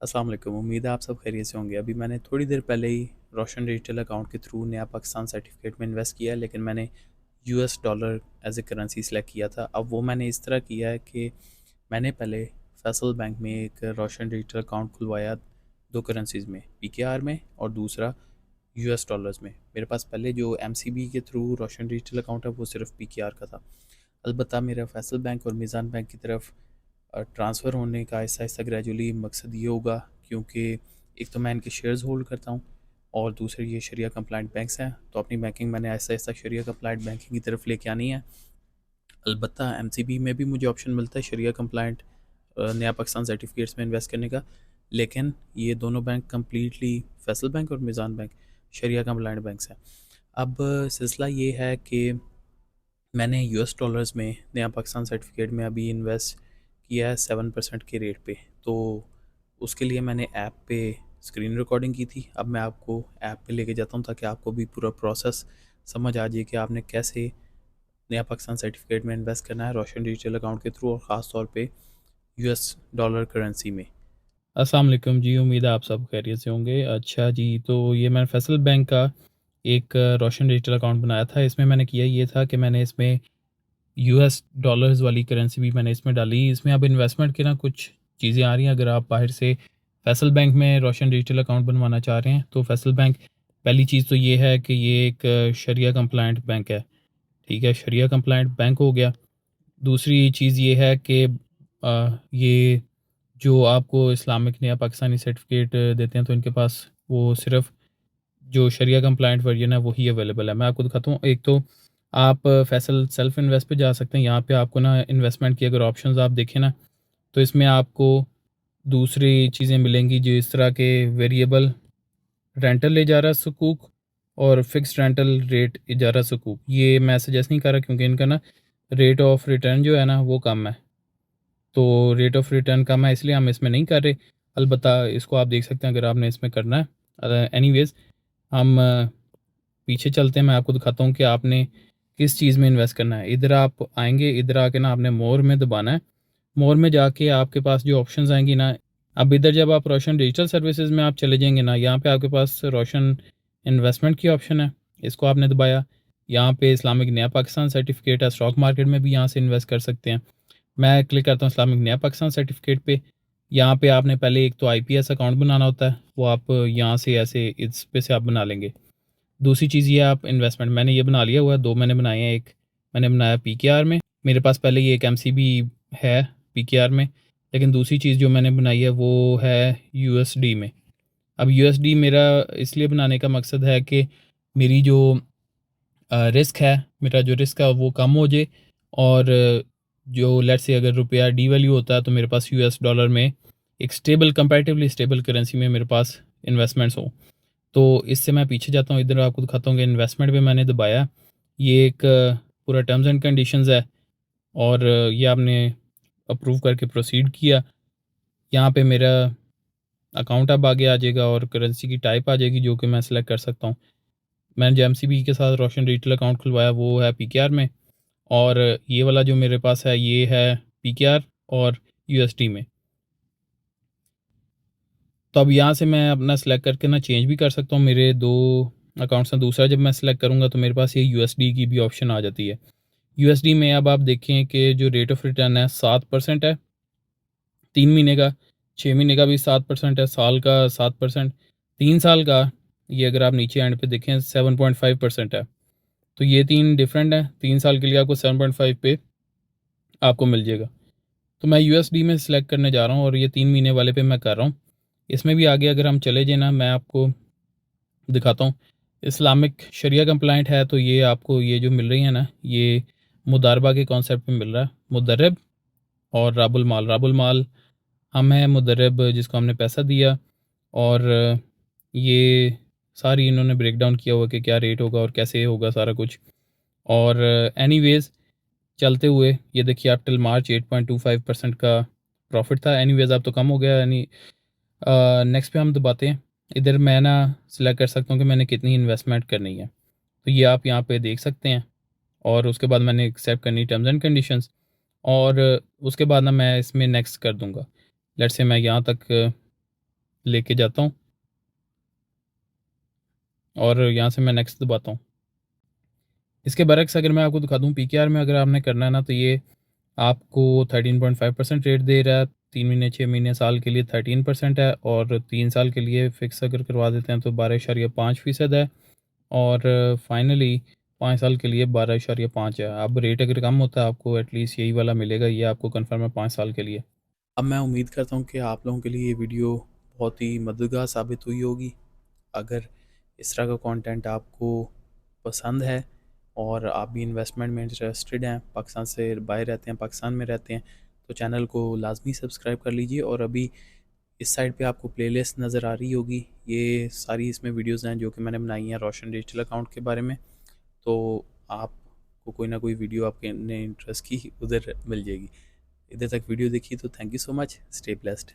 अस्सलाम वालेकुम। उम्मीद है आप सब खैरियत से होंगे। अभी मैंने थोड़ी देर पहले ही रोशन डिजिटल अकाउंट के थ्रू नया पाकिस्तान सर्टिफिकेट में इन्वेस्ट किया है, लेकिन मैंने US dollar as a currency select किया था। अब वो मैंने इस तरह किया है कि मैंने पहले फैसल बैंक में एक रोशन डिजिटल अकाउंट खुलवाया, दो करेंसीज़ में, पीकेआर में और दूसरा यूएस डॉलर्स में। मेरे पास पहले जो एमसीबी के थ्रू रोशन डिजिटल अकाउंट है वो सिर्फ पीकेआर का था। अलबत्ता मेरा फैसल बैंक और मिज़ान बैंक की तरफ ट्रांसफ़र होने का आहिस्ता आहिस्ता ग्रेजुअली मकसद ये होगा, क्योंकि एक तो मैं इनके शेयर्स होल्ड करता हूँ और दूसरे ये शरिया कंप्लाइंट बैंक्स हैं, तो अपनी बैंकिंग मैंने आहिस्ता आहिस्ता शरिया कंप्लाइंट बैंकिंग की तरफ लेके आनी है। अलबत्ता एमसीबी में भी मुझे ऑप्शन मिलता है शरिया कंप्लाइंट नया पाकिस्तान सर्टिफिकेट्स में इन्वेस्ट करने का, लेकिन ये दोनों बैंक कम्प्लीटली, फैसल बैंक और मिज़ान बैंक, शरिया कंप्लाइंट बैंक्स हैं। अब सिलसिला ये है कि मैंने यूएस डॉलर्स में नया पाकिस्तान सर्टिफिकेट में अभी इन्वेस्ट किया है 7% के रेट पे। तो उसके लिए मैंने ऐप पे स्क्रीन रिकॉर्डिंग की थी। अब मैं आपको ऐप पे लेके जाता हूँ ताकि आपको भी पूरा प्रोसेस समझ आ जाए कि आपने कैसे नया पाकिस्तान सर्टिफिकेट में इन्वेस्ट करना है रोशन डिजिटल अकाउंट के थ्रू, और ख़ास तौर पे यूएस डॉलर करेंसी में। अस्सलाम वालेकुम जी, उम्मीद है आप सब खैरियत से होंगे। अच्छा जी, तो ये मैंने फैसल बैंक का एक रोशन डिजिटल अकाउंट बनाया था। इसमें मैंने किया ये था कि मैंने इसमें यूएस डॉलर्स वाली करेंसी भी मैंने इसमें डाली। इसमें अब इन्वेस्टमेंट की ना कुछ चीज़ें आ रही हैं। अगर आप बाहर से फैसल बैंक में रोशन डिजिटल अकाउंट बनवाना चाह रहे हैं तो फैसल बैंक, पहली चीज़ तो ये है कि ये एक शरिया कंप्लाइंट बैंक है। ठीक है, शरिया कंप्लाइंट बैंक हो गया। दूसरी चीज़ ये है कि ये जो आपको इस्लामिक नया पाकिस्तानी सर्टिफिकेट देते हैं, तो इनके पास वो सिर्फ जो शरिया कंप्लाइंट वर्जन है वही अवेलेबल है। मैं आपको दिखाता हूँ। एक तो आप फैसल सेल्फ इन्वेस्ट पे जा सकते हैं। यहाँ पे आपको ना इन्वेस्टमेंट की अगर ऑप्शंस आप देखें ना, तो इसमें आपको दूसरी चीज़ें मिलेंगी, जो इस तरह के वेरिएबल रेंटल इजारा सुकूक और फिक्स्ड रेंटल रेट इजारा सुकूक। ये मैं सजेस्ट नहीं कर रहा, क्योंकि इनका ना रेट ऑफ रिटर्न जो है ना वो कम है। तो रेट ऑफ रिटर्न कम है, इसलिए हम इसमें नहीं कर रहे। अलबत्ता इसको आप देख सकते हैं अगर आपने इसमें करना है। एनीवेज, हम पीछे चलते हैं। मैं आपको दिखाता हूँ कि आपने किस चीज़ में इन्वेस्ट करना है। इधर आप आएंगे, इधर आके ना आपने मोर में दबाना है। मोर में जाके आपके पास जो ऑप्शंस आएंगी ना, अब इधर जब आप रोशन डिजिटल सर्विसेज में आप चले जाएंगे ना, यहाँ पे आपके पास रोशन इन्वेस्टमेंट की ऑप्शन है। इसको आपने दबाया। यहाँ पे इस्लामिक नया पाकिस्तान सर्टिफिकेट है, स्टॉक मार्केट में भी यहाँ से इन्वेस्ट कर सकते हैं। मैं क्लिक करता हूँ इस्लामिक नया पाकिस्तान सर्टिफिकेट पे। यहाँ पे आपने पहले एक तो आईपीएस अकाउंट बनाना होता है, वो आप यहाँ से ऐसे इस पे से आप बना लेंगे। दूसरी चीज़ ये, आप इन्वेस्टमेंट, मैंने ये बना लिया हुआ है, दो मैंने बनाए हैं। एक मैंने बनाया पीकेआर में, मेरे पास पहले ये एक एमसीबी है पीकेआर में, लेकिन दूसरी चीज़ जो मैंने बनाई है वो है यूएसडी में। अब यूएसडी मेरा इसलिए बनाने का मकसद है कि मेरी जो रिस्क है, मेरा जो रिस्क है वो कम हो जाए, और जो लेट्स से अगर रुपया डी वैल्यू होता है तो मेरे पास यूएस डॉलर में एक स्टेबल, कंपैरेटिवली स्टेबल करेंसी में मेरे पास इन्वेस्टमेंट्स हो। तो इससे मैं पीछे जाता हूँ, इधर आपको दिखाता हूँ कि इन्वेस्टमेंट पे मैंने दबाया। ये एक पूरा टर्म्स एंड कंडीशंस है, और ये आपने अप्रूव करके प्रोसीड किया। यहाँ पे मेरा अकाउंट अब आगे आ जाएगा और करेंसी की टाइप आ जाएगी जो कि मैं सेलेक्ट कर सकता हूँ। मैंने जो एमसीबी के साथ रोशन डिजिटल अकाउंट खुलवाया वो है पीकेआर में, और ये वाला जो मेरे पास है ये है पीकेआर और यूएसडी में। तो अब यहाँ से मैं अपना सेलेक्ट करके ना चेंज भी कर सकता हूँ मेरे दो अकाउंट्स हैं। दूसरा जब मैं सेलेक्ट करूँगा तो मेरे पास ये यूएसडी की भी ऑप्शन आ जाती है। यूएसडी में अब आप देखें कि जो रेट ऑफ रिटर्न है 7% है, 3 महीने का, 6 महीने का भी 7% है, साल का 7%, 3 साल का, ये अगर आप नीचे एंड पे देखें 7.5% है। तो ये तीन डिफरेंट है। 3 साल के लिए आपको 7.5 पे आपको मिल जाएगा। तो मैं यूएसडी में सेलेक्ट करने जा रहा हूँ और ये 3 महीने वाले पे मैं कर रहा हूँ। इसमें भी आगे अगर हम चले जाए ना, मैं आपको दिखाता हूँ। इस्लामिक शरिया कंप्लाइंट है, तो ये आपको ये जो मिल रही है ना, ये मुदारबा के कॉन्सेप्ट में मिल रहा है। मुदरब और राबुल माल, राबुल माल हम हैं, मुदरब जिसको हमने पैसा दिया, और ये सारी इन्होंने ब्रेक डाउन किया हुआ कि क्या रेट होगा और कैसे होगा सारा कुछ। और एनीवेज़ चलते हुए ये देखिए, आप टिल मार्च 8.25% का प्रॉफिट था। एनीवेज़ अब तो कम हो गया। यानी नेक्स्ट पे हम दबाते हैं। इधर मैं ना सिलेक्ट कर सकता हूँ कि मैंने कितनी इन्वेस्टमेंट करनी है, तो ये आप यहाँ पे देख सकते हैं। और उसके बाद मैंने एक्सेप्ट करनी टर्म्स एंड कंडीशंस, और उसके बाद ना मैं इसमें नेक्स्ट कर दूँगा। लेट्स से मैं यहाँ तक लेके जाता हूँ और यहाँ से मैं नेक्स्ट दबाता हूँ। इसके बरक्स अगर मैं आपको दिखा दूँ पीकेआर में अगर आपने करना है ना, तो ये आपको 13.5% रेट दे रहा है। 3 महीने, 6 महीने, साल के लिए 13% है, और 3 साल के लिए फ़िक्स अगर करवा देते हैं तो 12.5% है, और फाइनली 5 साल के लिए 12.5 है। अब रेट अगर कम होता है आपको एटलीस्ट यही वाला मिलेगा, ये आपको कन्फर्म है 5 साल के लिए। अब मैं उम्मीद करता हूँ कि आप लोगों के लिए ये वीडियो बहुत ही मददगार साबित हुई होगी। अगर इस तरह का कंटेंट आपको पसंद है और आप भी इन्वेस्टमेंट में इंटरेस्टेड हैं, पाकिस्तान से बाहर रहते हैं, पाकिस्तान में रहते हैं, तो चैनल को लाजमी सब्सक्राइब कर लीजिए। और अभी इस साइड पे आपको प्लेलिस्ट नज़र आ रही होगी, ये सारी इसमें वीडियोस हैं जो कि मैंने बनाई हैं रोशन डिजिटल अकाउंट के बारे में। तो आपको कोई ना कोई वीडियो आपके ने इंटरेस्ट की उधर मिल जाएगी। इधर तक वीडियो देखी तो thank you so much. Stay blessed.